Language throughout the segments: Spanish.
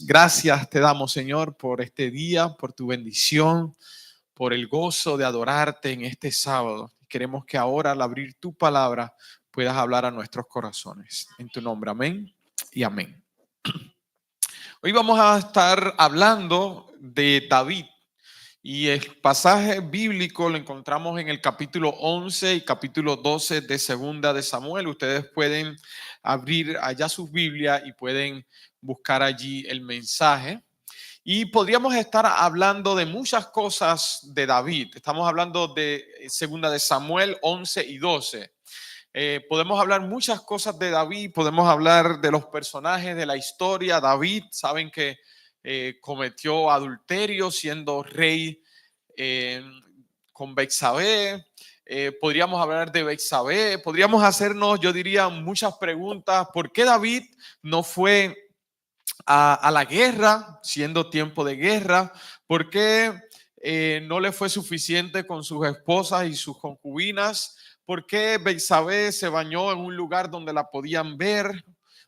Gracias te damos, Señor, por este día, por tu bendición, por el gozo de adorarte en este sábado. Queremos que ahora, al abrir tu palabra, puedas hablar a nuestros corazones. En tu nombre, amén y amén. Hoy vamos a estar hablando de David. Y el pasaje bíblico lo encontramos en el capítulo 11 y capítulo 12 de Segunda de Samuel. Ustedes pueden abrir allá sus Biblias y pueden buscar allí el mensaje. Y podríamos estar hablando de muchas cosas de David. Estamos hablando de Segunda de Samuel 11 y 12. Podemos hablar muchas cosas de David, podemos hablar de los personajes de la historia. David, saben que cometió adulterio siendo rey con Betsabé. Podríamos hablar de Betsabé, podríamos hacernos, yo diría, muchas preguntas. ¿Por qué David no fue a la guerra siendo tiempo de guerra? ¿Por qué no le fue suficiente con sus esposas y sus concubinas? ¿Por qué Betsabé se bañó en un lugar donde la podían ver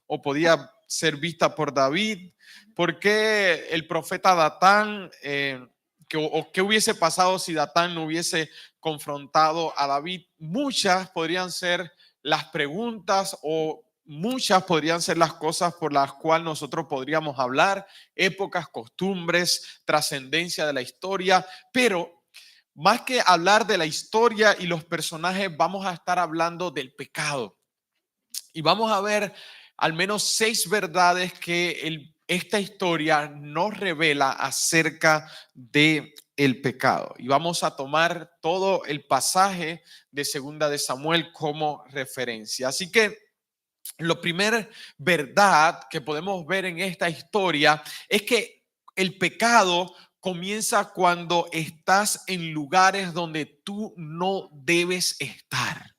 o podía ser vista por David? ¿Por qué el profeta Natán, qué hubiese pasado si Natán no hubiese confrontado a David? Muchas podrían ser las preguntas o muchas podrían ser las cosas por las cuales nosotros podríamos hablar: épocas, costumbres, trascendencia de la historia. Pero más que hablar de la historia y los personajes, vamos a estar hablando del pecado. Y vamos a ver al menos 6 verdades que esta historia nos revela acerca de el pecado. Y vamos a tomar todo el pasaje de Segunda de Samuel como referencia. Así que la primera verdad que podemos ver en esta historia es que el pecado comienza cuando estás en lugares donde tú no debes estar.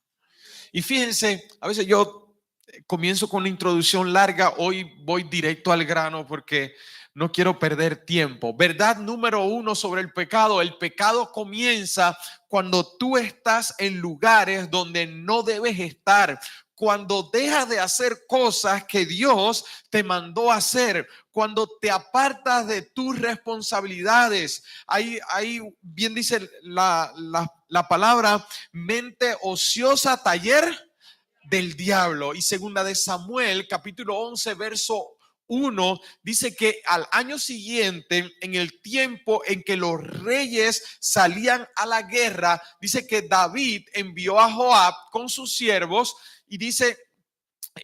Y fíjense, a veces yo comienzo con una introducción larga, hoy voy directo al grano porque no quiero perder tiempo. Verdad número 1 sobre el pecado comienza cuando tú estás en lugares donde no debes estar. Cuando dejas de hacer cosas que Dios te mandó a hacer, cuando te apartas de tus responsabilidades. Ahí bien dice la palabra: mente ociosa, taller del diablo. Y Segunda de Samuel, capítulo 11, verso 1, dice que al año siguiente, en el tiempo en que los reyes salían a la guerra, dice que David envió a Joab con sus siervos y dice,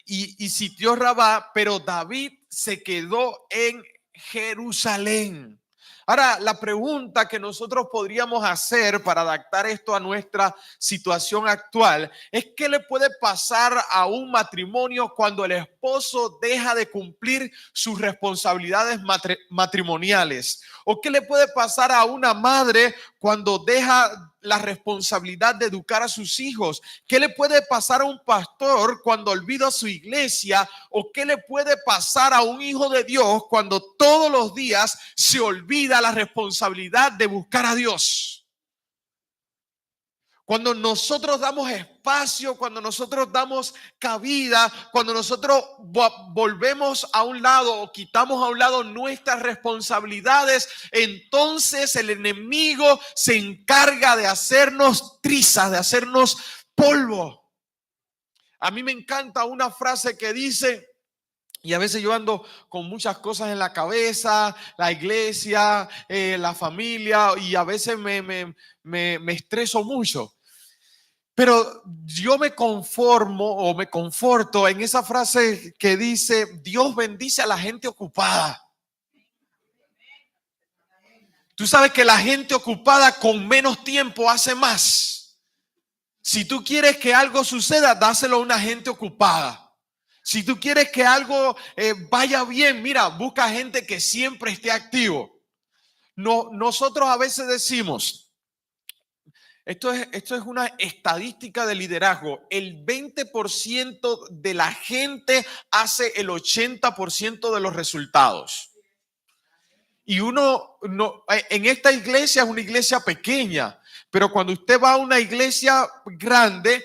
y sitió Rabá, pero David se quedó en Jerusalén. Ahora, la pregunta que nosotros podríamos hacer para adaptar esto a nuestra situación actual es: ¿qué le puede pasar a un matrimonio cuando el esposo deja de cumplir sus responsabilidades matrimoniales? ¿O qué le puede pasar a una madre cuando deja la responsabilidad de educar a sus hijos? ¿Qué le puede pasar a un pastor cuando olvida su iglesia? ¿O qué le puede pasar a un hijo de Dios cuando todos los días se olvida la responsabilidad de buscar a Dios? Cuando nosotros damos espacio, cuando nosotros damos cabida, cuando nosotros volvemos a un lado o quitamos a un lado nuestras responsabilidades, entonces el enemigo se encarga de hacernos trizas, de hacernos polvo. A mí me encanta una frase que dice, y a veces yo ando con muchas cosas en la cabeza: la iglesia, la familia, y a veces me estreso mucho. Pero yo me conformo o me conforto en esa frase que dice: Dios bendice a la gente ocupada. Tú sabes que la gente ocupada con menos tiempo hace más. Si tú quieres que algo suceda, dáselo a una gente ocupada. Si tú quieres que algo vaya bien, mira, busca gente que siempre esté activo. Nosotros a veces decimos, esto es una estadística de liderazgo: el 20% de la gente hace el 80% de los resultados. Y en esta iglesia es una iglesia pequeña, pero cuando usted va a una iglesia grande,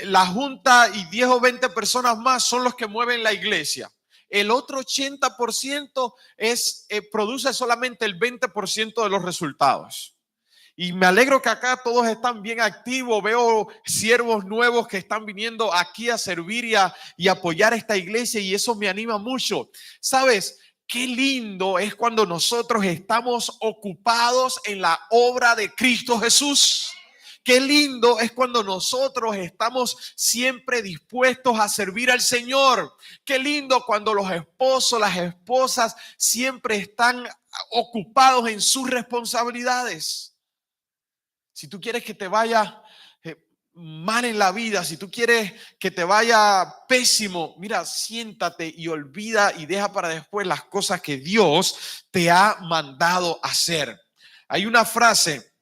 la junta y 10 o 20 personas más son los que mueven la iglesia. el otro 80% produce solamente el 20% de los resultados. Y me alegro que acá todos están bien activos. Veo siervos nuevos que están viniendo aquí a servir y apoyar esta iglesia, y eso me anima mucho. ¿Sabes? Qué lindo es cuando nosotros estamos ocupados en la obra de Cristo Jesús. Qué lindo es cuando nosotros estamos siempre dispuestos a servir al Señor. Qué lindo cuando los esposos, las esposas siempre están ocupados en sus responsabilidades. Si tú quieres que te vaya mal en la vida, si tú quieres que te vaya pésimo, mira, siéntate y olvida y deja para después las cosas que Dios te ha mandado hacer. Hay una frase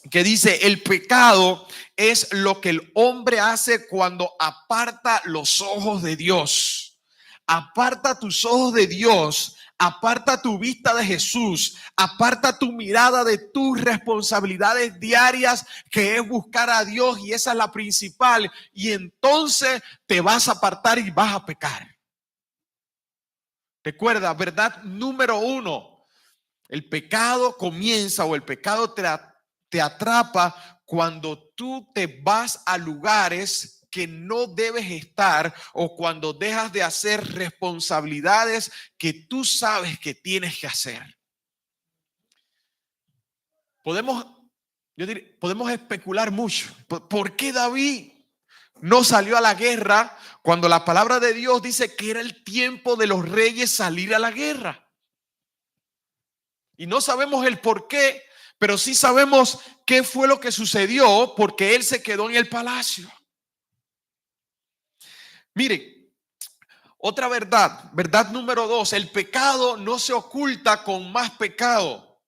que dice: el pecado es lo que el hombre hace cuando aparta los ojos de Dios. Aparta tus ojos de Dios. Aparta tu vista de Jesús, aparta tu mirada de tus responsabilidades diarias, que es buscar a Dios, y esa es la principal, y entonces te vas a apartar y vas a pecar. Recuerda, verdad número 1, el pecado comienza, o el pecado te atrapa cuando tú te vas a lugares que no debes estar, o cuando dejas de hacer responsabilidades que tú sabes que tienes que hacer. Podemos especular mucho. ¿Por qué David no salió a la guerra cuando la palabra de Dios dice que era el tiempo de los reyes salir a la guerra? Y no sabemos el por qué, pero sí sabemos qué fue lo que sucedió, porque él se quedó en el palacio. Miren, otra verdad número 2, el pecado no se oculta con más pecado.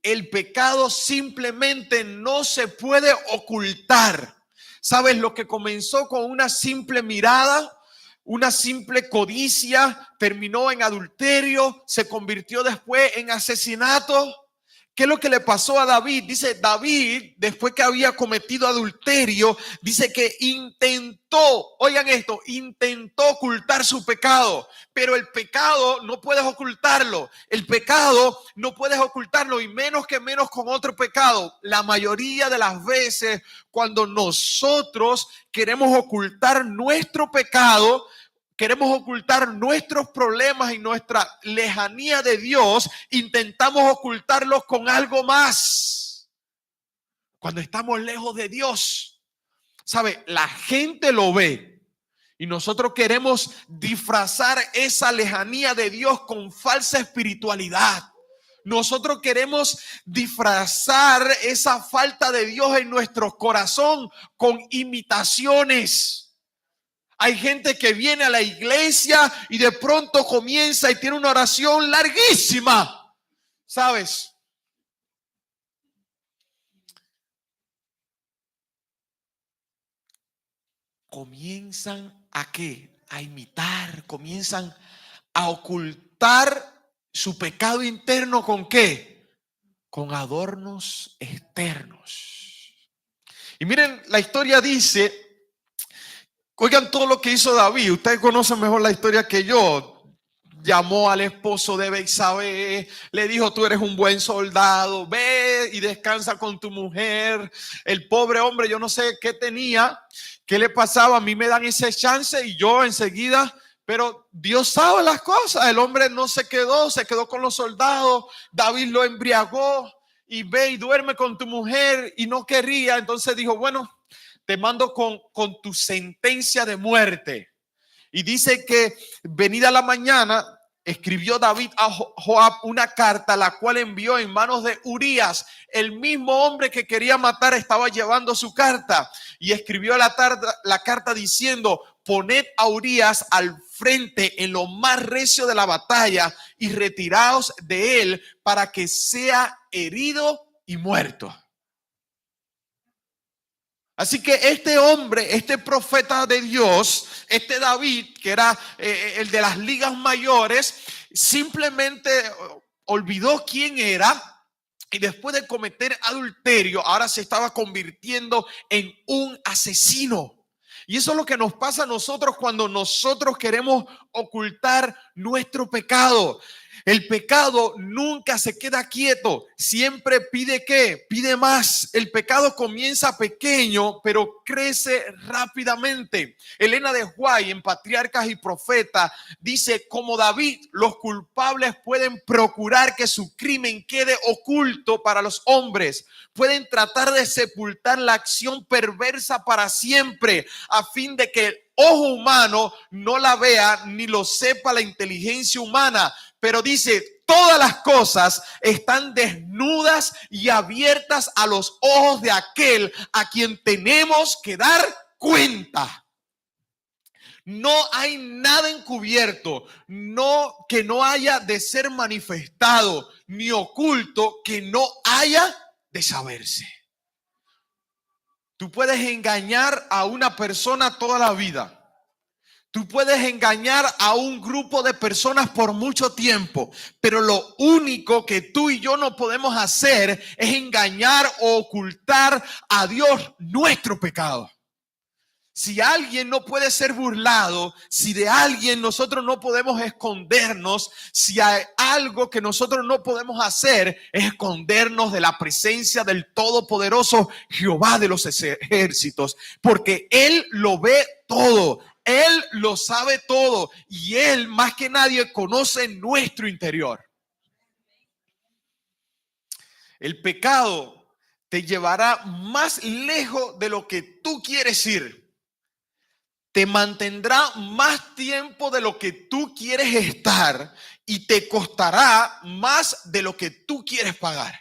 El pecado simplemente no se puede ocultar. ¿Sabes? Lo que comenzó con una simple mirada, una simple codicia, terminó en adulterio, se convirtió después en asesinato. ¿Qué es lo que le pasó a David? Dice David, después que había cometido adulterio, dice que intentó, oigan esto, intentó ocultar su pecado, pero el pecado no puedes ocultarlo. El pecado no puedes ocultarlo, y menos con otro pecado. La mayoría de las veces, cuando nosotros queremos ocultar nuestro pecado, queremos ocultar nuestros problemas y nuestra lejanía de Dios, intentamos ocultarlos con algo más. Cuando estamos lejos de Dios, ¿sabe? La gente lo ve, y nosotros queremos disfrazar esa lejanía de Dios con falsa espiritualidad. Nosotros queremos disfrazar esa falta de Dios en nuestro corazón con imitaciones. Hay gente que viene a la iglesia y de pronto comienza y tiene una oración larguísima, ¿sabes? Comienzan ¿a qué? A imitar, comienzan a ocultar su pecado interno. ¿Con qué? Con adornos externos. Y miren, la historia dice, oigan todo lo que hizo David. Ustedes conocen mejor la historia que yo. Llamó al esposo de Betsabé, le dijo: tú eres un buen soldado, ve y descansa con tu mujer. El pobre hombre, yo no sé qué tenía, qué le pasaba. A mí me dan ese chance y yo enseguida, pero Dios sabe las cosas. El hombre no se quedó con los soldados. David lo embriagó, y ve y duerme con tu mujer, y no quería. Entonces dijo: bueno, te mando con tu sentencia de muerte. Y dice que venida la mañana, escribió David a Joab una carta, la cual envió en manos de Urías. El mismo hombre que quería matar estaba llevando su carta, y escribió la carta diciendo: poned a Urías al frente en lo más recio de la batalla, y retiraos de él para que sea herido y muerto. Así que este hombre, este profeta de Dios, este David, que era el de las ligas mayores, simplemente olvidó quién era, y después de cometer adulterio, ahora se estaba convirtiendo en un asesino. Y eso es lo que nos pasa a nosotros cuando nosotros queremos ocultar nuestro pecado. El pecado nunca se queda quieto, siempre pide ¿qué? Pide más. El pecado comienza pequeño, pero crece rápidamente. Elena de White en Patriarcas y Profetas dice, como David, los culpables pueden procurar que su crimen quede oculto para los hombres. Pueden tratar de sepultar la acción perversa para siempre, a fin de que el ojo humano no la vea ni lo sepa la inteligencia humana. Pero dice, todas las cosas están desnudas y abiertas a los ojos de aquel a quien tenemos que dar cuenta. No hay nada encubierto, que no haya de ser manifestado, ni oculto que no haya de saberse. Tú puedes engañar a una persona toda la vida. Tú puedes engañar a un grupo de personas por mucho tiempo, pero lo único que tú y yo no podemos hacer es engañar o ocultar a Dios nuestro pecado. Si alguien no puede ser burlado, si de alguien nosotros no podemos escondernos, si hay algo que nosotros no podemos hacer es escondernos de la presencia del todopoderoso Jehová de los ejércitos, porque Él lo ve todo. Él lo sabe todo y Él más que nadie conoce nuestro interior. El pecado te llevará más lejos de lo que tú quieres ir. Te mantendrá más tiempo de lo que tú quieres estar y te costará más de lo que tú quieres pagar.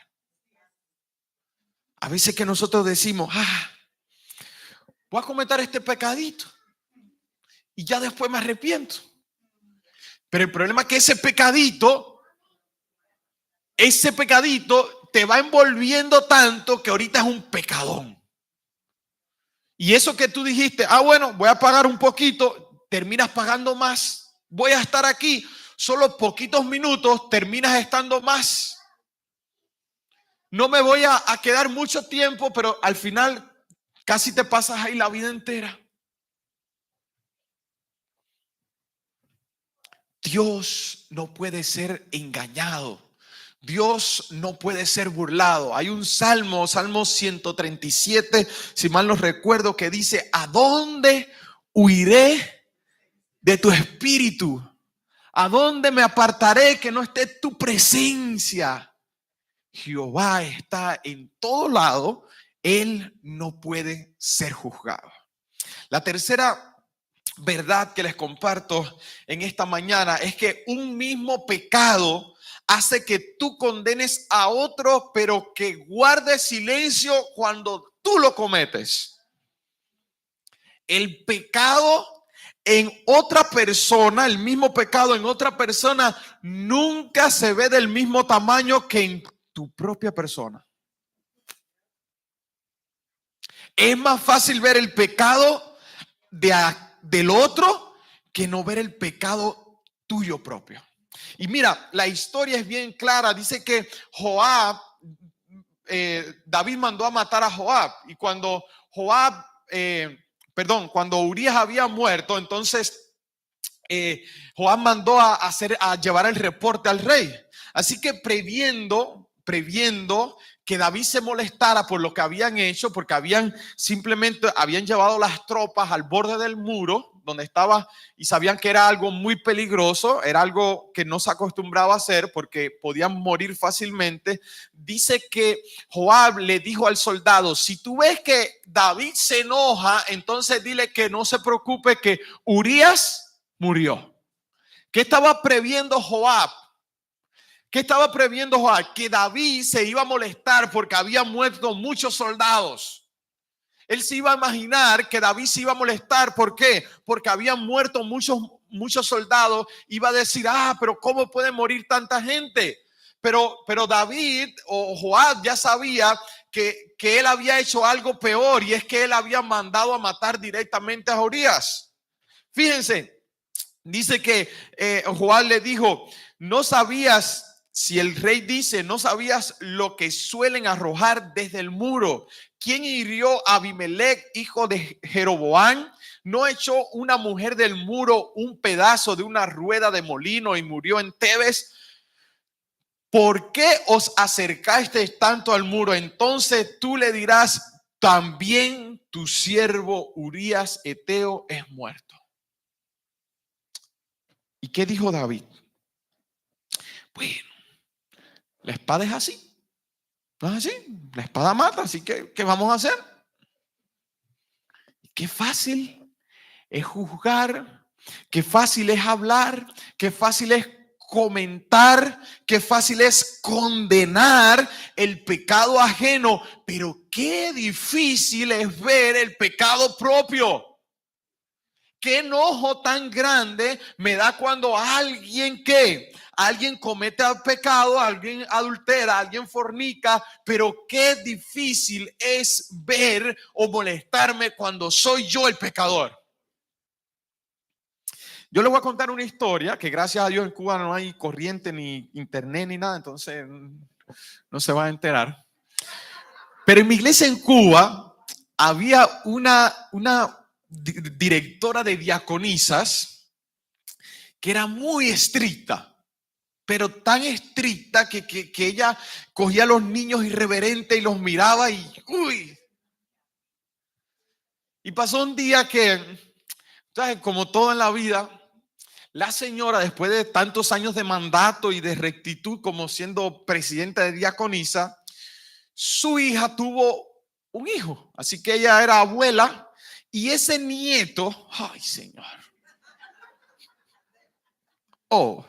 A veces que nosotros decimos, voy a cometer este pecadito y ya después me arrepiento. Pero el problema es que ese pecadito te va envolviendo tanto que ahorita es un pecadón. Y eso que tú dijiste, bueno, voy a pagar un poquito, terminas pagando más. Voy a estar aquí solo poquitos minutos, terminas estando más. No me voy a quedar mucho tiempo, pero al final casi te pasas ahí la vida entera. Dios no puede ser engañado. Dios no puede ser burlado. Hay un Salmo 137, si mal no recuerdo, que dice, ¿a dónde huiré de tu espíritu? ¿A dónde me apartaré que no esté tu presencia? Jehová está en todo lado. Él no puede ser juzgado. La tercera verdad que les comparto en esta mañana es que un mismo pecado hace que tú condenes a otro, pero que guardes silencio cuando tú lo cometes. El pecado en otra persona, el mismo pecado en otra persona, nunca se ve del mismo tamaño que en tu propia persona. Es más fácil ver el pecado del otro que no ver el pecado tuyo propio. Y mira, la historia es bien clara. Dice que David mandó a matar a Joab. Y cuando cuando Urías había muerto, entonces Joab mandó a llevar el reporte al rey. Así que previendo que David se molestara por lo que habían hecho, porque habían llevado las tropas al borde del muro donde estaba y sabían que era algo muy peligroso, era algo que no se acostumbraba a hacer porque podían morir fácilmente. Dice que Joab le dijo al soldado, si tú ves que David se enoja, entonces dile que no se preocupe, que Urías murió. ¿Qué estaba previendo Joab? ¿Qué estaba previendo Joab? Que David se iba a molestar porque había muerto muchos soldados. Él se iba a imaginar que David se iba a molestar. ¿Por qué? Porque habían muerto muchos soldados. Iba a decir, pero ¿cómo puede morir tanta gente? Pero David o Joab ya sabía que él había hecho algo peor, y es que él había mandado a matar directamente a Urías. Fíjense, dice que Joab le dijo, ¿no sabías si el rey dice, no sabías lo que suelen arrojar desde el muro. ¿Quién hirió a Abimelech, hijo de Jeroboam? ¿No echó una mujer del muro un pedazo de una rueda de molino y murió en Tebes? ¿Por qué os acercasteis tanto al muro? Entonces tú le dirás, también tu siervo Urías Eteo es muerto. ¿Y qué dijo David? Bueno, la espada es así. ¿No es así? La espada mata, así que ¿qué vamos a hacer? Qué fácil es juzgar, qué fácil es hablar, qué fácil es comentar, qué fácil es condenar el pecado ajeno, pero qué difícil es ver el pecado propio. Qué enojo tan grande me da cuando alguien comete pecado, alguien adultera, alguien fornica, pero qué difícil es ver o molestarme cuando soy yo el pecador. Yo le voy a contar una historia que gracias a Dios en Cuba no hay corriente ni internet ni nada, entonces no se va a enterar. Pero en mi iglesia en Cuba había una directora de diaconisas que era muy estricta, pero tan estricta que ella cogía a los niños irreverentes y los miraba y uy. Y pasó un día que, ¿sabes? Como todo en la vida, la señora, después de tantos años de mandato y de rectitud como siendo presidenta de diaconisa, su hija tuvo un hijo, así que ella era abuela y ese nieto, ay señor, oh,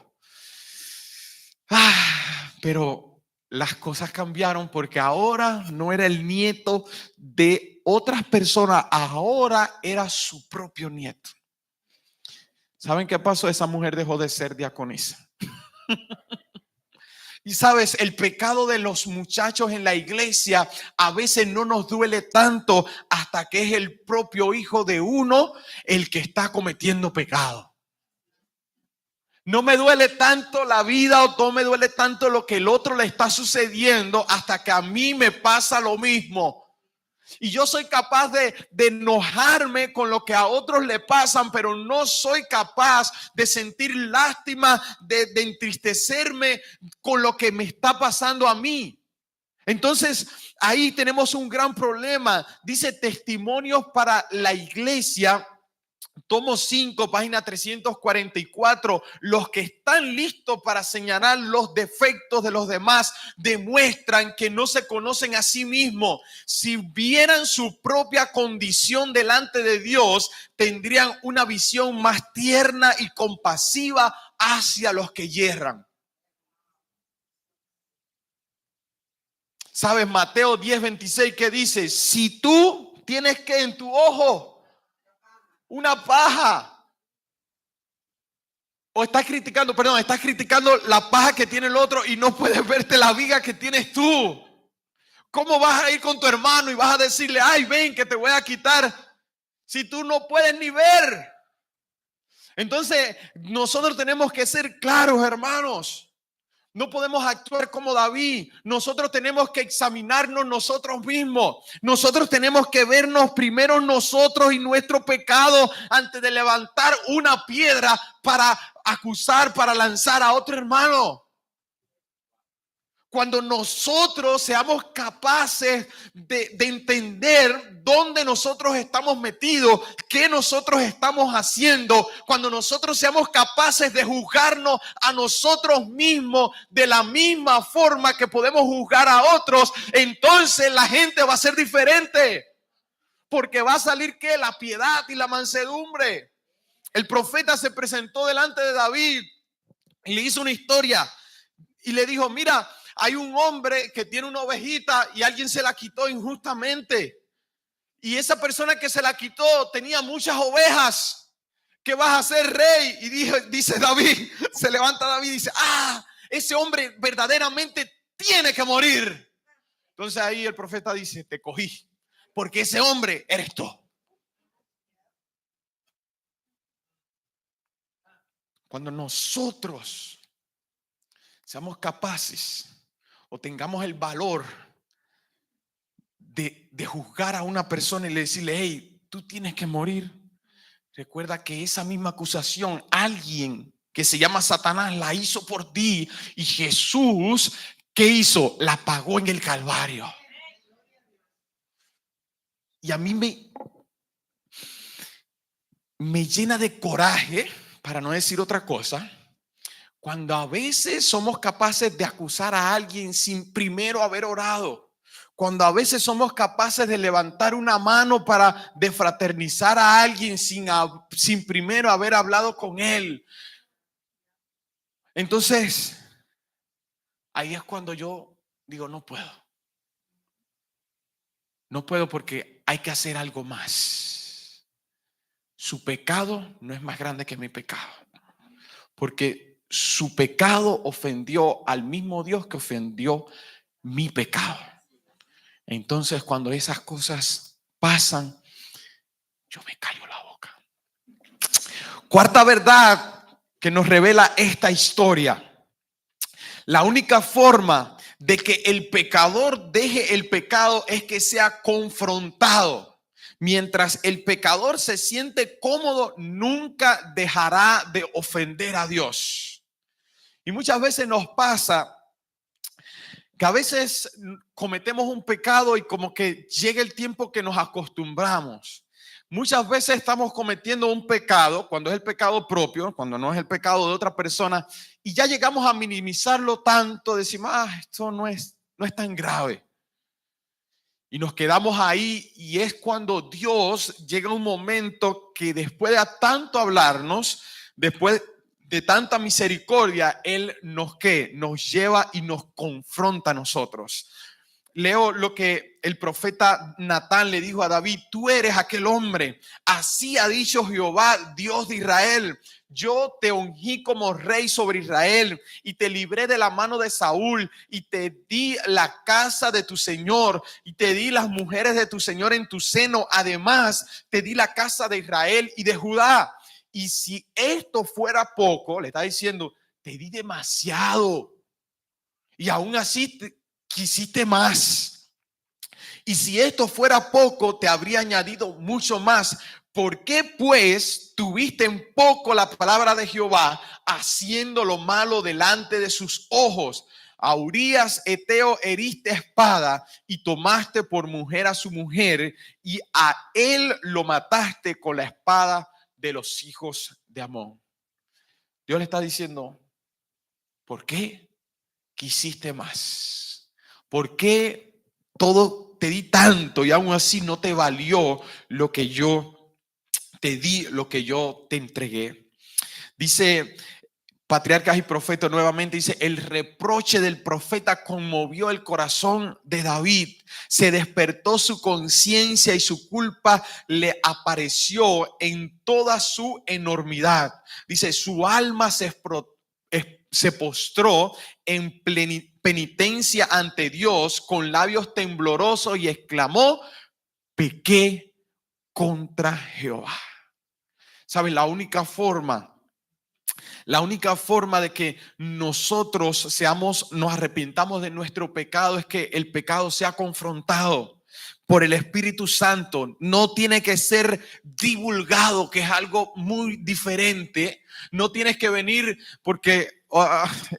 pero las cosas cambiaron porque ahora no era el nieto de otras personas, ahora era su propio nieto. ¿Saben qué pasó? Esa mujer dejó de ser diaconisa. Y sabes, el pecado de los muchachos en la iglesia a veces no nos duele tanto hasta que es el propio hijo de uno el que está cometiendo pecado. No me duele tanto la vida o no me duele tanto lo que el otro le está sucediendo hasta que a mí me pasa lo mismo. Y yo soy capaz de enojarme con lo que a otros le pasan, pero no soy capaz de sentir lástima, de entristecerme con lo que me está pasando a mí. Entonces, ahí tenemos un gran problema. Dice Testimonios para la Iglesia, tomo 5, página 344. Los que están listos para señalar los defectos de los demás demuestran que no se conocen a sí mismos. Si vieran su propia condición delante de Dios, tendrían una visión más tierna y compasiva hacia los que yerran. ¿Sabes? Mateo 10:26 que dice, si tú tienes que en tu ojo una paja, o estás criticando la paja que tiene el otro y no puedes verte la viga que tienes tú. ¿Cómo vas a ir con tu hermano y vas a decirle, ay, ven que te voy a quitar si tú no puedes ni ver? Entonces, nosotros tenemos que ser claros, hermanos. No podemos actuar como David. Nosotros tenemos que examinarnos nosotros mismos. Nosotros tenemos que vernos primero nosotros y nuestro pecado antes de levantar una piedra para acusar, para lanzar a otro hermano. Cuando nosotros seamos capaces de entender dónde nosotros estamos metidos, qué nosotros estamos haciendo, cuando nosotros seamos capaces de juzgarnos a nosotros mismos de la misma forma que podemos juzgar a otros, entonces la gente va a ser diferente. Porque va a salir ¿qué? La piedad y la mansedumbre. El profeta se presentó delante de David y le hizo una historia y le dijo, mira, hay un hombre que tiene una ovejita y alguien se la quitó injustamente. Y esa persona que se la quitó tenía muchas ovejas. ¿Qué vas a hacer, rey? Y dice David, se levanta David y dice, ese hombre verdaderamente tiene que morir. Entonces ahí el profeta dice, te cogí, porque ese hombre eres tú. Cuando nosotros seamos capaces o tengamos el valor de juzgar a una persona y decirle, hey, tú tienes que morir. Recuerda que esa misma acusación, alguien que se llama Satanás la hizo por ti, y Jesús, ¿qué hizo? La pagó en el Calvario. Y a mí me llena de coraje, para no decir otra cosa, cuando a veces somos capaces de acusar a alguien sin primero haber orado. Cuando a veces somos capaces de levantar una mano para defraternizar a alguien sin primero haber hablado con él. Entonces, ahí es cuando yo digo, no puedo. No puedo porque hay que hacer algo más. Su pecado no es más grande que mi pecado. Porque su pecado ofendió al mismo Dios que ofendió mi pecado. Entonces, cuando esas cosas pasan, yo me callo la boca. Cuarta verdad que nos revela esta historia. La única forma de que el pecador deje el pecado es que sea confrontado. Mientras el pecador se siente cómodo, nunca dejará de ofender a Dios. Y muchas veces nos pasa que a veces cometemos un pecado y como que llega el tiempo que nos acostumbramos. Muchas veces estamos cometiendo un pecado, cuando es el pecado propio, cuando no es el pecado de otra persona, y ya llegamos a minimizarlo tanto, decimos, esto no es tan grave. Y nos quedamos ahí, y es cuando Dios llega a un momento que después de tanto hablarnos, después de tanta misericordia, Él nos lleva y nos confronta a nosotros. Leo lo que el profeta Natán le dijo a David: tú eres aquel hombre, así ha dicho Jehová, Dios de Israel. Yo te ungí como rey sobre Israel y te libré de la mano de Saúl y te di la casa de tu señor y te di las mujeres de tu señor en tu seno. Además, te di la casa de Israel y de Judá. Y si esto fuera poco, le está diciendo, te di demasiado y aún así quisiste más. Y si esto fuera poco, te habría añadido mucho más. ¿Por qué pues tuviste en poco la palabra de Jehová, haciendo lo malo delante de sus ojos? A Urías Eteo heriste espada y tomaste por mujer a su mujer, y a él lo mataste con la espada de los hijos de Amón. Dios le está diciendo, ¿por qué quisiste más? ¿Por qué todo te di tanto y aún así no te valió lo que yo te di, lo que yo te entregué? Dice Patriarcas y Profetas nuevamente, dice, el reproche del profeta conmovió el corazón de David. Se despertó su conciencia y su culpa le apareció en toda su enormidad. Dice, su alma se postró en penitencia ante Dios con labios temblorosos y exclamó, pequé contra Jehová. ¿Sabes? La única forma de que nosotros nos arrepintamos de nuestro pecado es que el pecado sea confrontado por el Espíritu Santo. No tiene que ser divulgado, que es algo muy diferente. No tienes que venir porque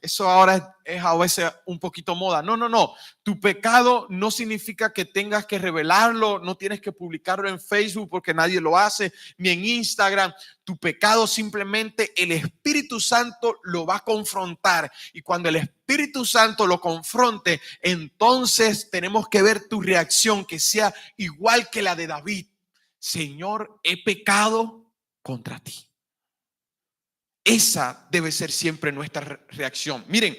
eso ahora es a veces un poquito moda. No. Tu pecado no significa que tengas que revelarlo, no tienes que publicarlo en Facebook porque nadie lo hace, ni en Instagram. Tu pecado simplemente el Espíritu Santo lo va a confrontar, y cuando el Espíritu Santo lo confronte, entonces tenemos que ver tu reacción, que sea igual que la de David. Señor, he pecado contra ti. Esa debe ser siempre nuestra reacción. Miren,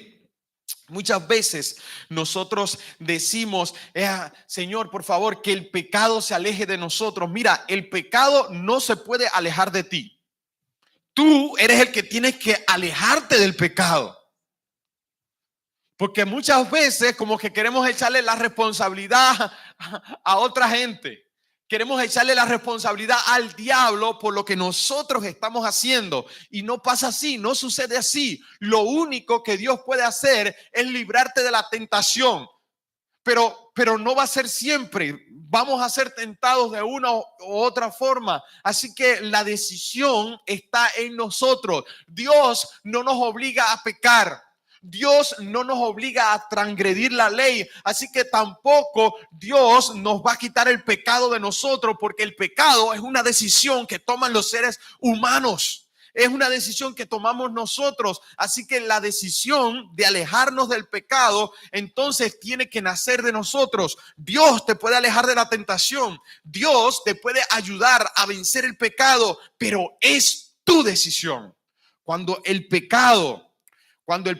muchas veces nosotros decimos, Señor, por favor, que el pecado se aleje de nosotros. Mira, el pecado no se puede alejar de ti. Tú eres el que tienes que alejarte del pecado. Porque muchas veces como que queremos echarle la responsabilidad a otra gente. Queremos echarle la responsabilidad al diablo por lo que nosotros estamos haciendo. Y no pasa así, no sucede así. Lo único que Dios puede hacer es librarte de la tentación. Pero no va a ser siempre. Vamos a ser tentados de una u otra forma. Así que la decisión está en nosotros. Dios no nos obliga a pecar. Dios no nos obliga a transgredir la ley, así que tampoco Dios nos va a quitar el pecado de nosotros, porque el pecado es una decisión que toman los seres humanos. Es una decisión que tomamos nosotros, así que la decisión de alejarnos del pecado entonces tiene que nacer de nosotros. Dios te puede alejar de la tentación, Dios te puede ayudar a vencer el pecado, pero es tu decisión. Cuando el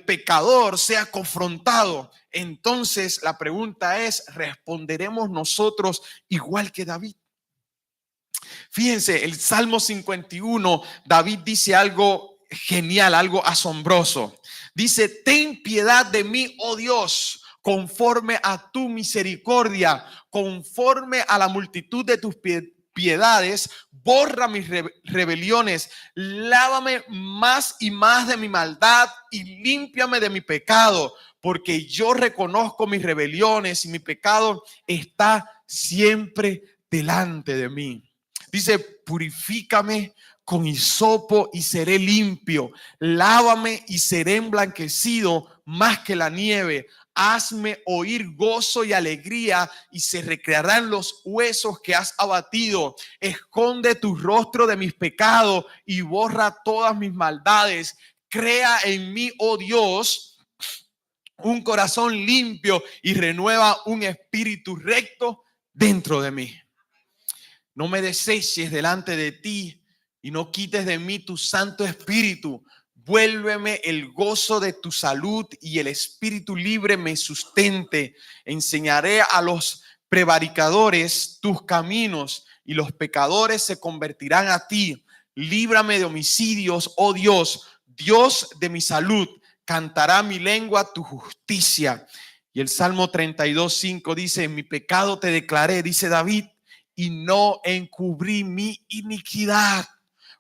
pecador sea confrontado, entonces la pregunta es, ¿responderemos nosotros igual que David? Fíjense, el Salmo 51, David dice algo genial, algo asombroso. Dice, ten piedad de mí, oh Dios, conforme a tu misericordia, conforme a la multitud de tus piedades, borra mis rebeliones, lávame más y más de mi maldad y límpiame de mi pecado, porque yo reconozco mis rebeliones y mi pecado está siempre delante de mí. Dice, purifícame con hisopo y seré limpio. Lávame y seré emblanquecido más que la nieve. Hazme oír gozo y alegría y se recrearán los huesos que has abatido. Esconde tu rostro de mis pecados y borra todas mis maldades. Crea en mí, oh Dios, un corazón limpio y renueva un espíritu recto dentro de mí. No me deseches delante de ti y no quites de mí tu Santo Espíritu. Vuélveme el gozo de tu salud y el espíritu libre me sustente. Enseñaré a los prevaricadores tus caminos y los pecadores se convertirán a ti. Líbrame de homicidios, oh Dios, Dios de mi salud. Cantará mi lengua tu justicia. Y el Salmo 32:5 dice, en mi pecado te declaré, dice David, y no encubrí mi iniquidad.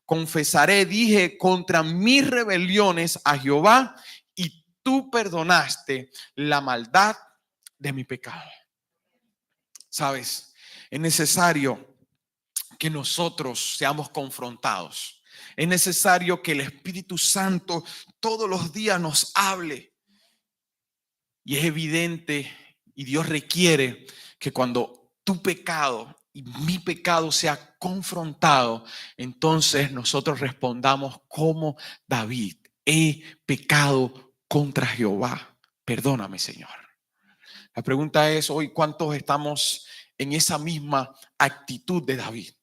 Confesaré, dije, contra mis rebeliones a Jehová, y tú perdonaste la maldad de mi pecado. ¿Sabes? Es necesario que nosotros seamos confrontados. Es necesario que el Espíritu Santo todos los días nos hable. Y es evidente, y Dios requiere que cuando tu pecado y mi pecado sea confrontado, entonces nosotros respondamos como David: he pecado contra Jehová, perdóname, Señor. La pregunta es hoy, ¿cuántos estamos en esa misma actitud de David?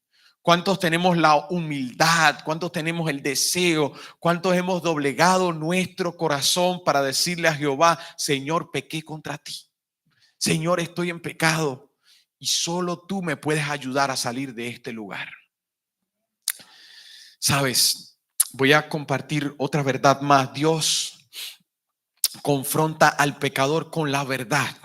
¿Cuántos tenemos la humildad? ¿Cuántos tenemos el deseo? ¿Cuántos hemos doblegado nuestro corazón para decirle a Jehová: Señor, pequé contra ti? Señor, estoy en pecado y solo tú me puedes ayudar a salir de este lugar. Sabes, voy a compartir otra verdad más. Dios confronta al pecador con la verdad,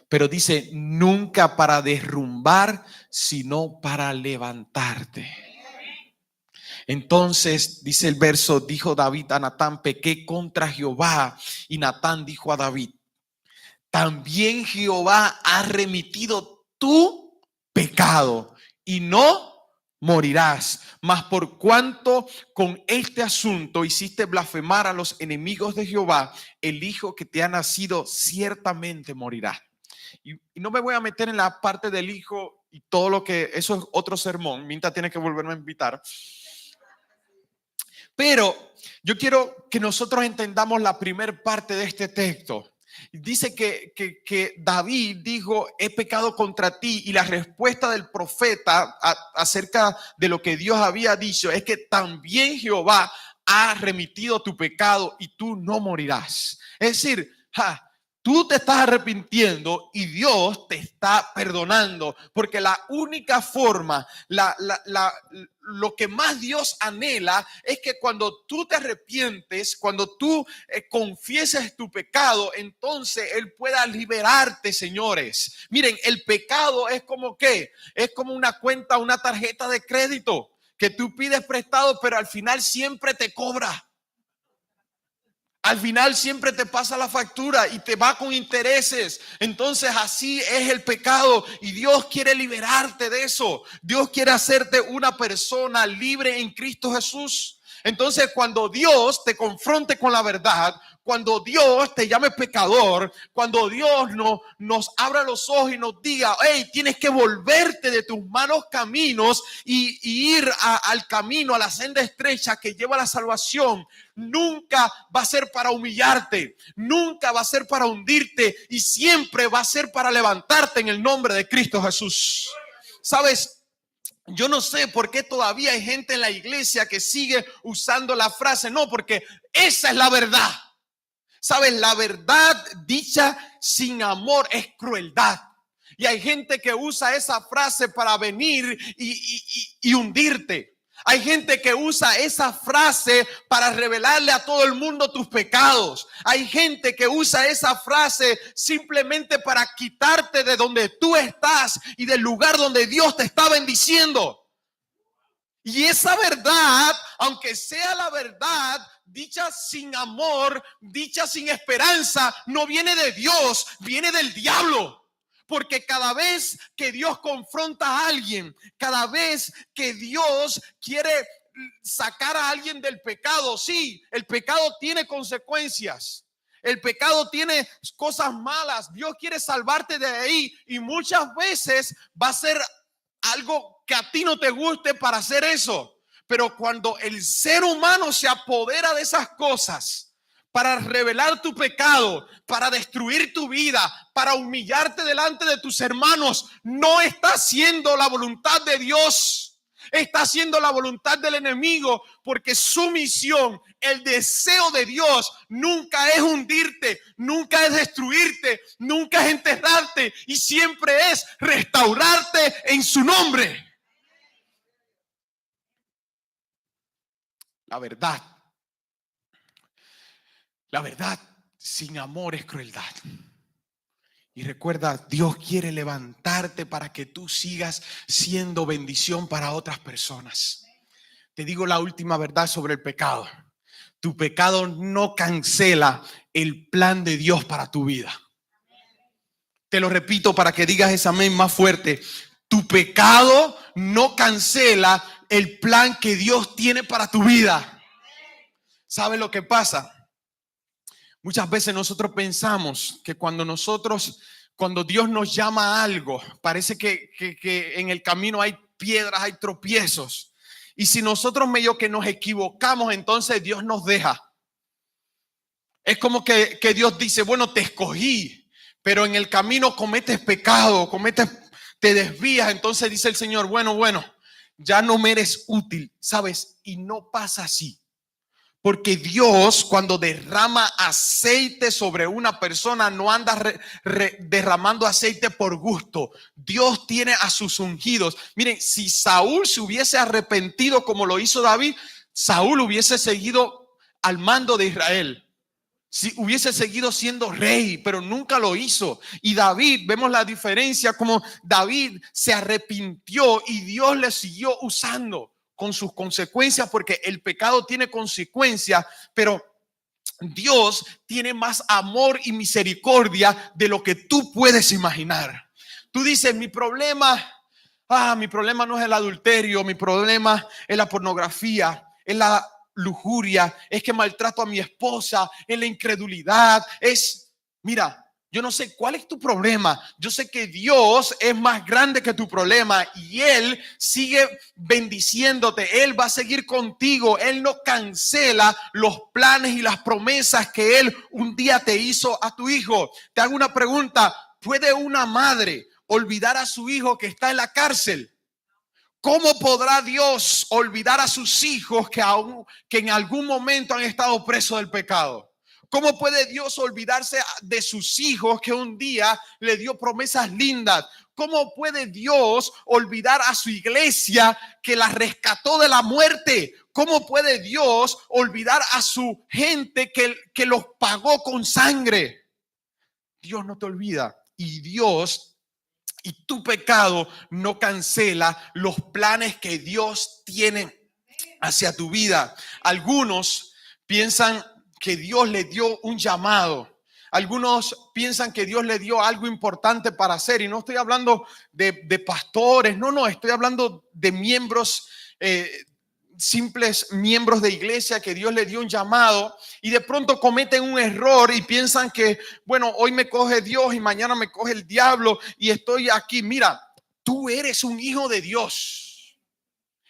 pero dice, nunca para derrumbar, sino para levantarte. Entonces, dice el verso, dijo David a Natán, pequé contra Jehová. Y Natán dijo a David, también Jehová ha remitido tu pecado y no morirás. Mas por cuanto con este asunto hiciste blasfemar a los enemigos de Jehová, el hijo que te ha nacido ciertamente morirá. Y no me voy a meter en la parte del hijo y todo lo que, eso es otro sermón. Minta tiene que volverme a invitar. Pero yo quiero que nosotros entendamos la primera parte de este texto. Dice que David dijo, he pecado contra ti, y la respuesta del profeta acerca de lo que Dios había dicho es que también Jehová ha remitido tu pecado y tú no morirás. Es decir, Tú te estás arrepintiendo y Dios te está perdonando, porque la única forma, lo que más Dios anhela es que cuando tú te arrepientes, cuando tú confieses tu pecado, entonces Él pueda liberarte, señores. Miren, el pecado es como ¿qué? Es como una cuenta, una tarjeta de crédito que tú pides prestado, pero al final siempre te cobra. Al final siempre te pasa la factura y te va con intereses. Entonces así es el pecado y Dios quiere liberarte de eso. Dios quiere hacerte una persona libre en Cristo Jesús. Entonces cuando Dios te confronte con la verdad, cuando Dios te llame pecador, cuando Dios nos abra los ojos y nos diga, hey, tienes que volverte de tus malos caminos y ir al camino, a la senda estrecha que lleva a la salvación, nunca va a ser para humillarte, nunca va a ser para hundirte y siempre va a ser para levantarte en el nombre de Cristo Jesús. ¿Sabes? Yo no sé por qué todavía hay gente en la iglesia que sigue usando la frase, no, porque esa es la verdad. ¿Sabes? La verdad dicha sin amor es crueldad. Y hay gente que usa esa frase para venir y hundirte. Hay gente que usa esa frase para revelarle a todo el mundo tus pecados. Hay gente que usa esa frase simplemente para quitarte de donde tú estás y del lugar donde Dios te está bendiciendo. Y esa verdad, aunque sea la verdad, dicha sin amor, dicha sin esperanza, no viene de Dios, viene del diablo. Porque cada vez que Dios confronta a alguien, cada vez que Dios quiere sacar a alguien del pecado, sí, el pecado tiene consecuencias. El pecado tiene cosas malas. Dios quiere salvarte de ahí y muchas veces va a ser algo que a ti no te guste para hacer eso. Pero cuando el ser humano se apodera de esas cosas para revelar tu pecado, para destruir tu vida, para humillarte delante de tus hermanos, no está haciendo la voluntad de Dios. Está haciendo la voluntad del enemigo, porque su misión, el deseo de Dios, nunca es hundirte, nunca es destruirte, nunca es enterrarte y siempre es restaurarte en su nombre. La verdad sin amor es crueldad. Y recuerda, Dios quiere levantarte para que tú sigas siendo bendición para otras personas. Te digo la última verdad sobre el pecado. Tu pecado no cancela el plan de Dios para tu vida. Te lo repito para que digas ese amén más fuerte. Tu pecado no cancela el plan que Dios tiene para tu vida. ¿Sabes lo que pasa? Muchas veces nosotros pensamos que cuando Dios nos llama a algo, parece que en el camino hay piedras, hay tropiezos. Y si nosotros medio que nos equivocamos, entonces Dios nos deja. Es como que Dios dice, bueno, te escogí, pero en el camino cometes pecado, te desvías. Entonces dice el Señor, bueno, ya no me eres útil, ¿sabes? Y no pasa así. Porque Dios, cuando derrama aceite sobre una persona, no anda derramando aceite por gusto. Dios tiene a sus ungidos. Miren, si Saúl se hubiese arrepentido como lo hizo David, Saúl hubiese seguido al mando de Israel. Si hubiese seguido siendo rey, pero nunca lo hizo. Y David, vemos la diferencia, como David se arrepintió y Dios le siguió usando con sus consecuencias, porque el pecado tiene consecuencias, pero Dios tiene más amor y misericordia de lo que tú puedes imaginar. Tú dices, mi problema no es el adulterio, mi problema es la pornografía, es la lujuria, es que maltrato a mi esposa, es la incredulidad, mira, yo no sé cuál es tu problema. Yo sé que Dios es más grande que tu problema y Él sigue bendiciéndote. Él va a seguir contigo. Él no cancela los planes y las promesas que Él un día te hizo a tu hijo. Te hago una pregunta. ¿Puede una madre olvidar a su hijo que está en la cárcel? ¿Cómo podrá Dios olvidar a sus hijos que en algún momento han estado presos del pecado? ¿Cómo puede Dios olvidarse de sus hijos que un día le dio promesas lindas? ¿Cómo puede Dios olvidar a su iglesia que la rescató de la muerte? ¿Cómo puede Dios olvidar a su gente que los pagó con sangre? Dios no te olvida, y Dios y tu pecado no cancela los planes que Dios tiene hacia tu vida. Algunos piensan que Dios le dio un llamado. Algunos piensan que Dios le dio algo importante para hacer. Y no estoy hablando de pastores, no, estoy hablando de miembros, simples miembros de iglesia, que Dios le dio un llamado y de pronto cometen un error y piensan que, bueno, hoy me coge Dios y mañana me coge el diablo y estoy aquí. Mira, tú eres un hijo de Dios.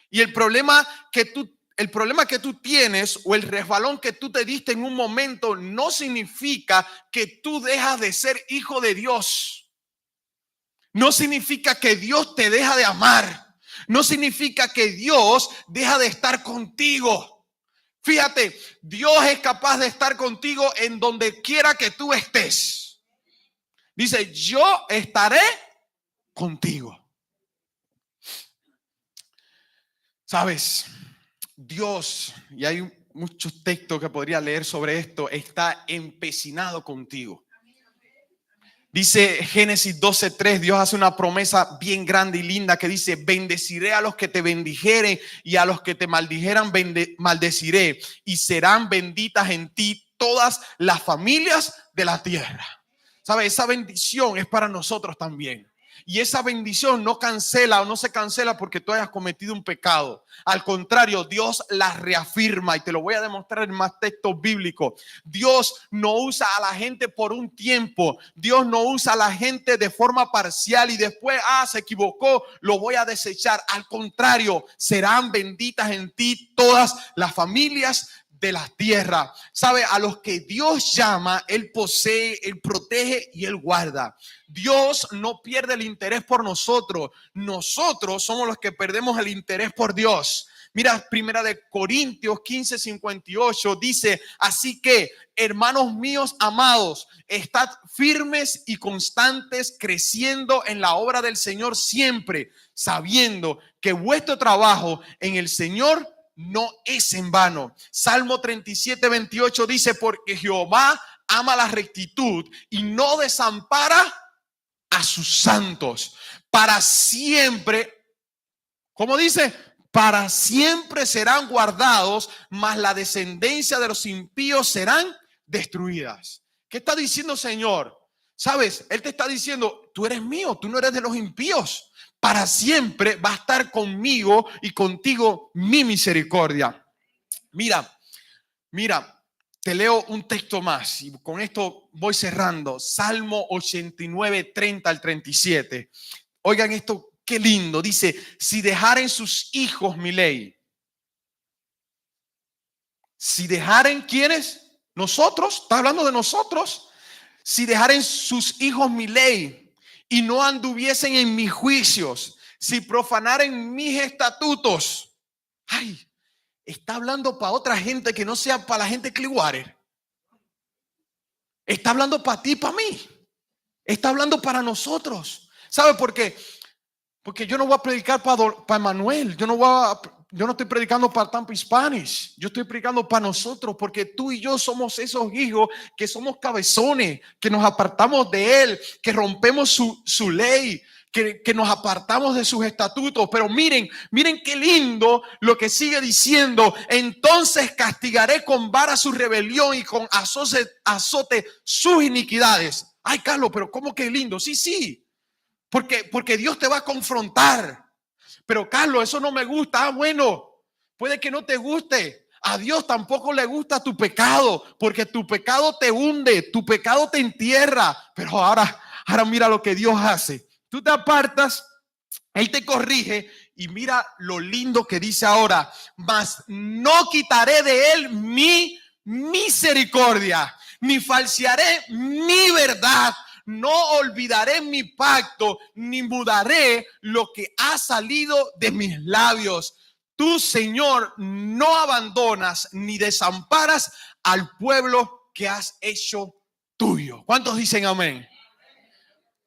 Y el problema que tú tienes, o el resbalón que tú te diste en un momento, no significa que tú dejas de ser hijo de Dios. No significa que Dios te deja de amar. No significa que Dios deja de estar contigo. Fíjate, Dios es capaz de estar contigo en donde quiera que tú estés. Dice, yo estaré contigo. ¿Sabes? Dios, y hay muchos textos que podría leer sobre esto, está empecinado contigo. Dice Génesis 12:3, Dios hace una promesa bien grande y linda que dice: bendeciré a los que te bendijeren y a los que te maldijeran maldeciré, y serán benditas en ti todas las familias de la tierra. ¿Sabes? Esa bendición es para nosotros también. Y esa bendición no cancela o no se cancela porque tú hayas cometido un pecado. Al contrario, Dios la reafirma, y te lo voy a demostrar en más textos bíblicos. Dios no usa a la gente por un tiempo. Dios no usa a la gente de forma parcial y después, se equivocó, lo voy a desechar. Al contrario, serán benditas en ti todas las familias de la tierra. ¿Sabe? A los que Dios llama, Él posee, Él protege y Él guarda. Dios no pierde el interés por nosotros. Nosotros somos los que perdemos el interés por Dios. Mira, Primera de Corintios 15:58 dice: así que, hermanos míos amados, estad firmes y constantes, creciendo en la obra del Señor siempre, sabiendo que vuestro trabajo en el Señor no es en vano. Salmo 37:28 dice: porque Jehová ama la rectitud y no desampara a sus santos. Para siempre, ¿cómo dice? Para siempre serán guardados, mas la descendencia de los impíos serán destruidas. ¿Qué está diciendo el Señor? ¿Sabes? Él te está diciendo: tú eres mío, tú no eres de los impíos. Para siempre va a estar conmigo y contigo mi misericordia. Mira, te leo un texto más y con esto voy cerrando. Salmo 89:30-37. Oigan esto, qué lindo. Dice: si dejaren sus hijos mi ley. Si dejaren, ¿quiénes? Nosotros. Está hablando de nosotros. Si dejaren sus hijos mi ley y no anduviesen en mis juicios, si profanaren mis estatutos. Está hablando para otra gente que no sea para la gente Clearwater. Está hablando para ti y para mí. Está hablando para nosotros. ¿Sabe por qué? Porque yo no voy a predicar para Manuel. Yo no estoy predicando para Tampa Spanish. Yo estoy predicando para nosotros, porque tú y yo somos esos hijos que somos cabezones, que nos apartamos de él, que rompemos su ley, que nos apartamos de sus estatutos. Pero miren qué lindo lo que sigue diciendo: entonces castigaré con vara su rebelión y con azote sus iniquidades. Ay, Carlos, pero ¿cómo que lindo? Sí. Porque Dios te va a confrontar. Pero Carlos, eso no me gusta. Bueno, puede que no te guste. A Dios tampoco le gusta tu pecado, porque tu pecado te hunde, tu pecado te entierra. Pero ahora mira lo que Dios hace. Tú te apartas, Él te corrige, y mira lo lindo que dice ahora: mas no quitaré de él mi misericordia, ni falsearé mi verdad. No olvidaré mi pacto, ni mudaré lo que ha salido de mis labios. Tú, Señor, no abandonas ni desamparas al pueblo que has hecho tuyo. ¿Cuántos dicen amén?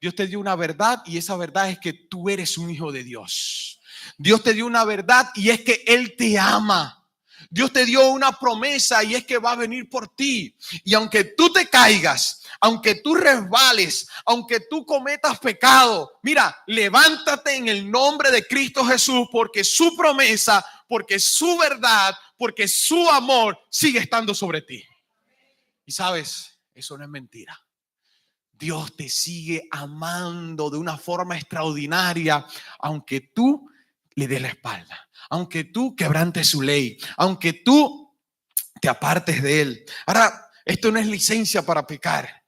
Dios te dio una verdad y esa verdad es que tú eres un hijo de Dios. Dios te dio una verdad y es que Él te ama. Dios te dio una promesa y es que va a venir por ti. Y aunque tú te caigas, aunque tú resbales, aunque tú cometas pecado, mira, levántate en el nombre de Cristo Jesús, porque su promesa, porque su verdad, porque su amor sigue estando sobre ti. Y sabes, eso no es mentira. Dios te sigue amando de una forma extraordinaria, aunque tú le des la espalda, aunque tú quebrantes su ley, aunque tú te apartes de él. Ahora, esto no es licencia para pecar.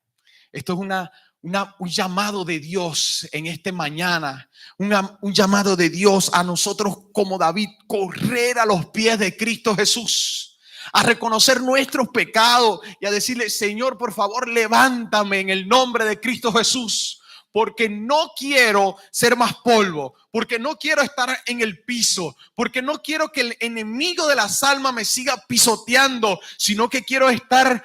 Esto es un llamado de Dios en este mañana, un llamado de Dios a nosotros como David, correr a los pies de Cristo Jesús, a reconocer nuestros pecados y a decirle: Señor, por favor, levántame en el nombre de Cristo Jesús, porque no quiero ser más polvo, porque no quiero estar en el piso, porque no quiero que el enemigo de las almas me siga pisoteando, sino que quiero estar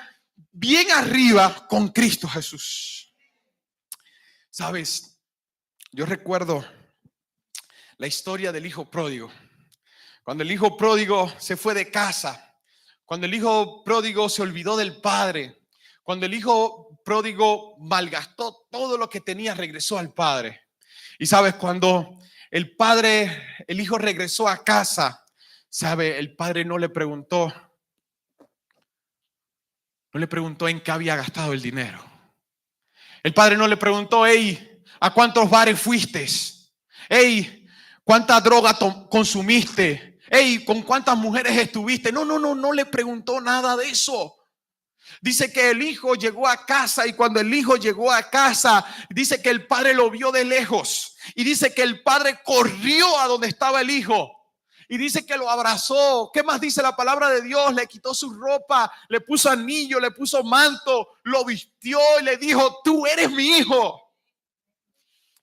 bien arriba con Cristo Jesús. Sabes, yo recuerdo la historia del hijo pródigo. Cuando el hijo pródigo se fue de casa, cuando el hijo pródigo se olvidó del padre, cuando el hijo pródigo malgastó todo lo que tenía, regresó al padre. Y sabes, cuando el hijo regresó a casa, sabe, el padre no le preguntó en qué había gastado el dinero. El padre no le preguntó: hey, ¿a cuántos bares fuiste? Hey, ¿cuánta droga consumiste? Hey, ¿con cuántas mujeres estuviste? No le preguntó nada de eso. Dice que el hijo llegó a casa y cuando el hijo llegó a casa, dice que el padre lo vio de lejos y dice que el padre corrió a donde estaba el hijo. Y dice que lo abrazó. ¿Qué más dice la palabra de Dios? Le quitó su ropa, le puso anillo, le puso manto, lo vistió y le dijo: tú eres mi hijo.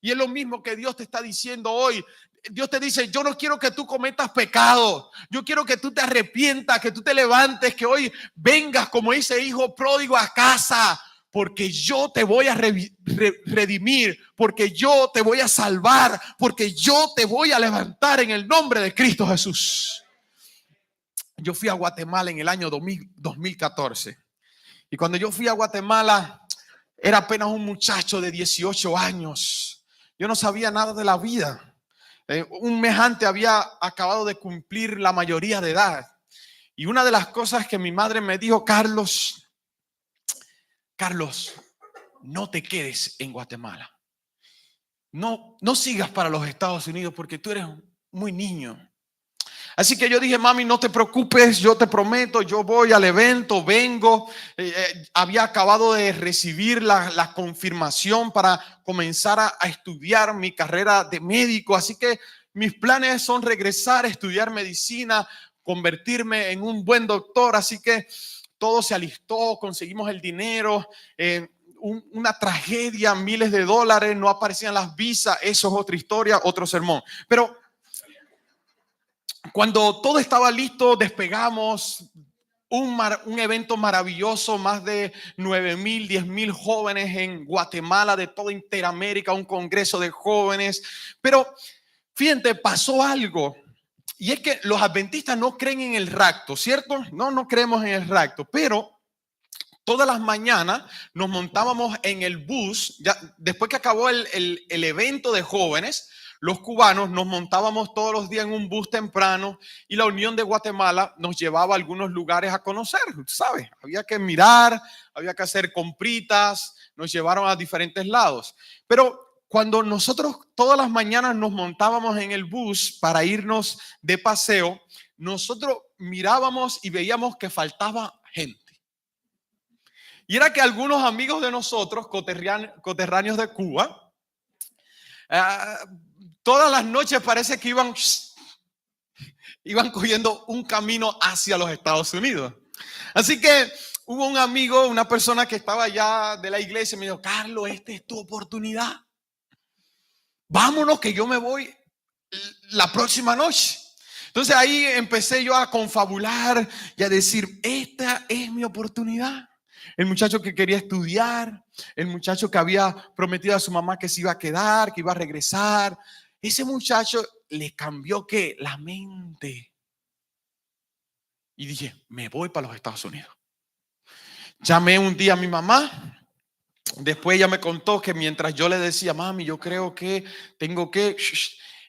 Y es lo mismo que Dios te está diciendo hoy. Dios te dice: yo no quiero que tú cometas pecado. Yo quiero que tú te arrepientas, que tú te levantes, que hoy vengas como ese hijo pródigo a casa. Porque yo te voy a redimir, porque yo te voy a salvar, porque yo te voy a levantar en el nombre de Cristo Jesús. Yo fui a Guatemala en el año 2014. Y cuando yo fui a Guatemala, era apenas un muchacho de 18 años. Yo no sabía nada de la vida. Un mes antes había acabado de cumplir la mayoría de edad. Y una de las cosas que mi madre me dijo: Carlos, no te quedes en Guatemala. No sigas para los Estados Unidos porque tú eres muy niño. Así que yo dije: mami, no te preocupes, yo te prometo, yo voy al evento, vengo. Había acabado de recibir la confirmación para comenzar a estudiar mi carrera de médico. Así que mis planes son regresar a estudiar medicina, convertirme en un buen doctor. Así que todo se alistó, conseguimos el dinero. Una tragedia, miles de dólares, no aparecían las visas. Eso es otra historia, otro sermón. Pero cuando todo estaba listo, despegamos. Un evento maravilloso, más de 9,000, 10,000 jóvenes en Guatemala, de toda Interamérica, un congreso de jóvenes. Pero fíjate, pasó algo. Y es que los adventistas no creen en el rapto, ¿cierto? No creemos en el rapto, pero todas las mañanas nos montábamos en el bus. Ya, después que acabó el evento de jóvenes, los cubanos nos montábamos todos los días en un bus temprano y la Unión de Guatemala nos llevaba a algunos lugares a conocer, ¿sabes? Había que mirar, había que hacer compritas, nos llevaron a diferentes lados. Pero cuando nosotros todas las mañanas nos montábamos en el bus para irnos de paseo, nosotros mirábamos y veíamos que faltaba gente. Y era que algunos amigos de nosotros, coterráneos de Cuba, todas las noches parece que iban cogiendo un camino hacia los Estados Unidos. Así que hubo un amigo, una persona que estaba allá de la iglesia, me dijo: Carlos, esta es tu oportunidad. Vámonos que yo me voy la próxima noche. Entonces ahí empecé yo a confabular y a decir: esta es mi oportunidad. el muchacho que quería estudiar, el muchacho que había prometido a su mamá que se iba a quedar, que iba a regresar. Ese muchacho le cambió ¿qué? La mente. Y dije, me voy para los Estados Unidos. Llamé un día a mi mamá. Después ella me contó que mientras yo le decía, mami, yo creo que tengo que...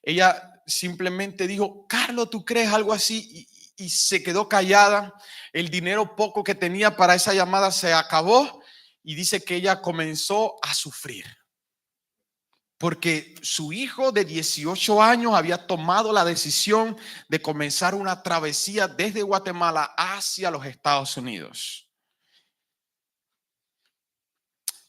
Ella simplemente dijo, Carlos, ¿tú crees algo así? Y se quedó callada. El dinero poco que tenía para esa llamada se acabó. Y dice que ella comenzó a sufrir. Porque su hijo de 18 años había tomado la decisión de comenzar una travesía desde Guatemala hacia los Estados Unidos.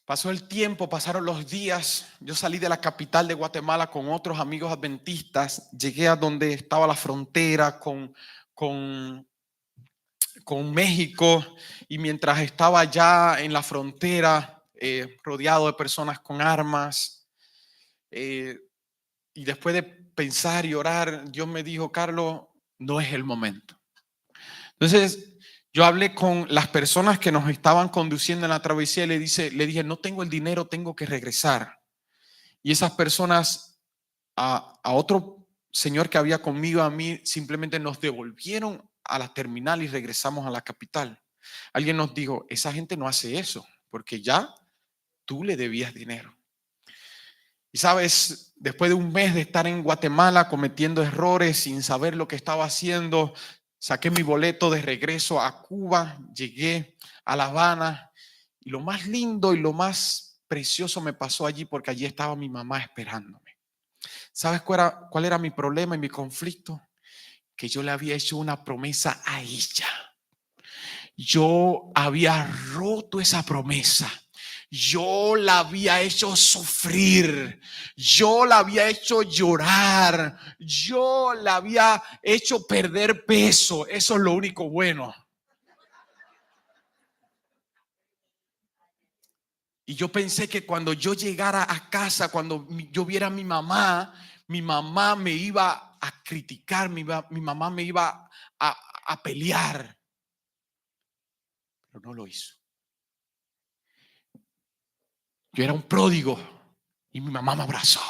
Pasó el tiempo, pasaron los días. Yo salí de la capital de Guatemala con otros amigos adventistas. Llegué a donde estaba la frontera con, con México. Y mientras estaba allá en la frontera, rodeado de personas con armas, y después de pensar y orar, Dios me dijo, Carlos, no es el momento. Entonces, yo hablé con las personas que nos estaban conduciendo en la travesía y le dije, no tengo el dinero, tengo que regresar. Y esas personas, a otro señor que había conmigo, a mí, simplemente nos devolvieron a la terminal y regresamos a la capital. Alguien nos dijo, esa gente no hace eso, porque ya tú le debías dinero. Y sabes, después de un mes de estar en Guatemala cometiendo errores sin saber lo que estaba haciendo, saqué mi boleto de regreso a Cuba, llegué a La Habana y lo más lindo y lo más precioso me pasó allí porque allí estaba mi mamá esperándome. ¿Sabes cuál era mi problema y mi conflicto? Que yo le había hecho una promesa a ella. Yo había roto esa promesa. Yo la había hecho sufrir, yo la había hecho llorar, yo la había hecho perder peso. Eso es lo único bueno. Y yo pensé que cuando yo llegara a casa, cuando yo viera a mi mamá me iba a criticar, mi mamá me iba a pelear. Pero no lo hizo. Yo era un pródigo y mi mamá me abrazó.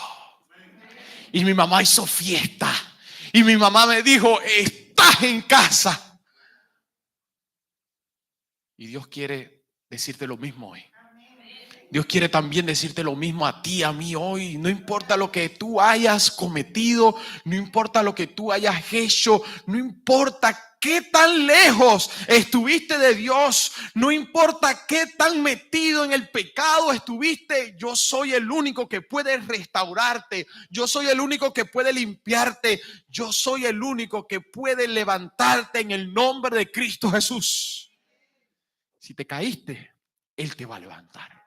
Y mi mamá hizo fiesta. Y mi mamá me dijo, estás en casa. Y Dios quiere decirte lo mismo hoy. Dios quiere también decirte lo mismo a ti, a mí hoy. No importa lo que tú hayas cometido, no importa lo que tú hayas hecho, no importa qué tan lejos estuviste de Dios, no importa qué tan metido en el pecado estuviste, yo soy el único que puede restaurarte, yo soy el único que puede limpiarte, yo soy el único que puede levantarte en el nombre de Cristo Jesús. Si te caíste, Él te va a levantar.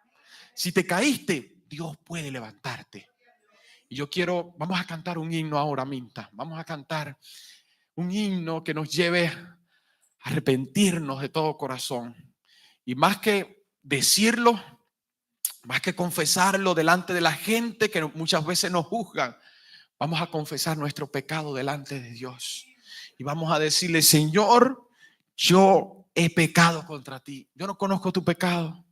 Si te caíste, Dios puede levantarte. Y yo quiero, vamos a cantar un himno ahora, Minta. Vamos a cantar un himno que nos lleve a arrepentirnos de todo corazón. Y más que decirlo, más que confesarlo delante de la gente que muchas veces nos juzgan, vamos a confesar nuestro pecado delante de Dios. Y vamos a decirle, Señor, yo he pecado contra ti. Yo no conozco tu pecado,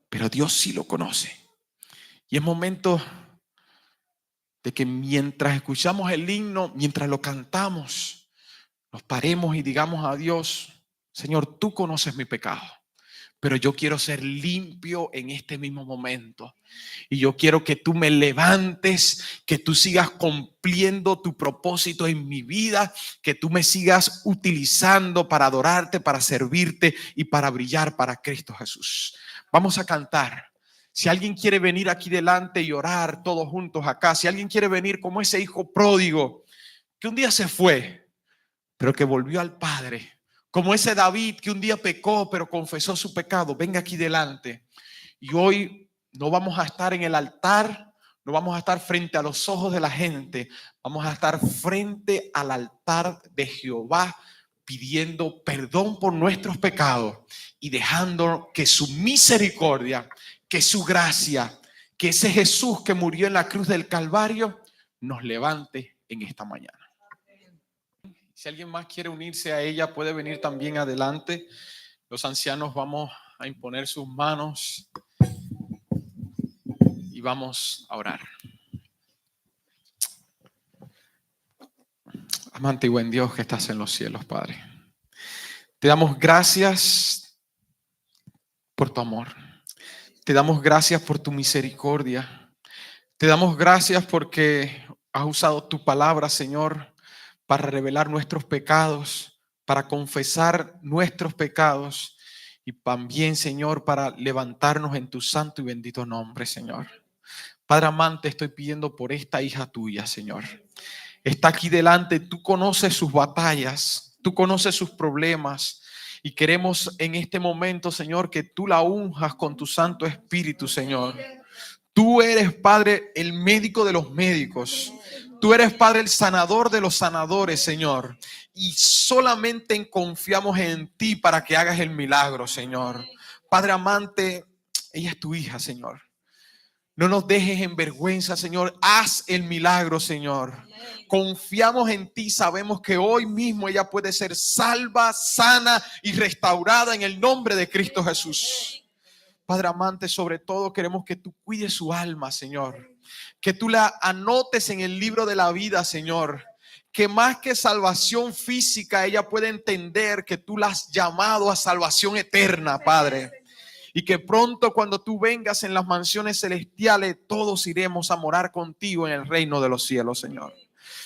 pero Dios sí lo conoce. Y es momento de que mientras escuchamos el himno, mientras lo cantamos, nos paremos y digamos a Dios, Señor, tú conoces mi pecado, pero yo quiero ser limpio en este mismo momento. Y yo quiero que tú me levantes, que tú sigas cumpliendo tu propósito en mi vida, que tú me sigas utilizando para adorarte, para servirte y para brillar para Cristo Jesús. Vamos a cantar. Si alguien quiere venir aquí delante y orar todos juntos acá, si alguien quiere venir como ese hijo pródigo que un día se fue, pero que volvió al Padre, como ese David que un día pecó, pero confesó su pecado, venga aquí delante. Y hoy no vamos a estar en el altar, no vamos a estar frente a los ojos de la gente, vamos a estar frente al altar de Jehová, pidiendo perdón por nuestros pecados y dejando que su misericordia, que su gracia, que ese Jesús que murió en la cruz del Calvario nos levante en esta mañana. Si alguien más quiere unirse a ella, puede venir también adelante. Los ancianos vamos a imponer sus manos y vamos a orar. Amante y buen Dios que estás en los cielos, Padre. Te damos gracias por tu amor. Te damos gracias por tu misericordia. Te damos gracias porque has usado tu palabra, Señor, para revelar nuestros pecados, para confesar nuestros pecados y también, Señor, para levantarnos en tu santo y bendito nombre, Señor. Padre amante, estoy pidiendo por esta hija tuya, Señor. Está aquí delante, tú conoces sus batallas, tú conoces sus problemas y queremos en este momento, Señor, que tú la unjas con tu Santo Espíritu, Señor. Tú eres, Padre, el médico de los médicos. Tú eres, Padre, el sanador de los sanadores, Señor. Y solamente confiamos en ti para que hagas el milagro, Señor. Padre amante, ella es tu hija, Señor. No nos dejes en vergüenza, Señor. Haz el milagro, Señor. Confiamos en ti. Sabemos que hoy mismo ella puede ser salva, sana y restaurada en el nombre de Cristo Jesús. Padre amante, sobre todo queremos que tú cuides su alma, Señor. Que tú la anotes en el libro de la vida, Señor. Que más que salvación física, ella puede entender que tú la has llamado a salvación eterna, Padre. Y que pronto cuando tú vengas en las mansiones celestiales, todos iremos a morar contigo en el reino de los cielos, Señor.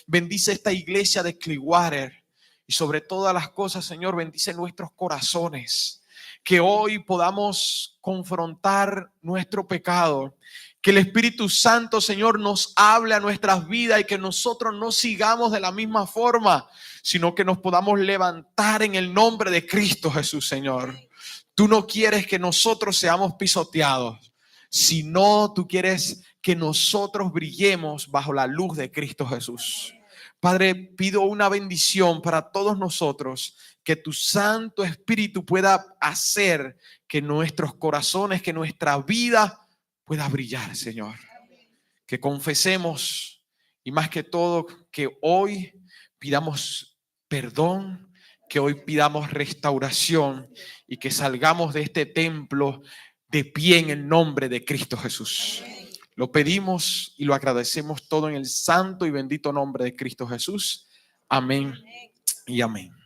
Bendice esta iglesia de Clearwater. Y sobre todas las cosas, Señor, bendice nuestros corazones. Que hoy podamos confrontar nuestro pecado. Que el Espíritu Santo, Señor, nos hable a nuestras vidas y que nosotros no sigamos de la misma forma, sino que nos podamos levantar en el nombre de Cristo Jesús, Señor. Tú no quieres que nosotros seamos pisoteados, sino tú quieres que nosotros brillemos bajo la luz de Cristo Jesús. Padre, pido una bendición para todos nosotros, que tu Santo Espíritu pueda hacer que nuestros corazones, que nuestra vida pueda brillar, Señor. Que confesemos y más que todo que hoy pidamos perdón, que hoy pidamos restauración y que salgamos de este templo de pie en el nombre de Cristo Jesús. Lo pedimos y lo agradecemos todo en el santo y bendito nombre de Cristo Jesús. Amén y amén.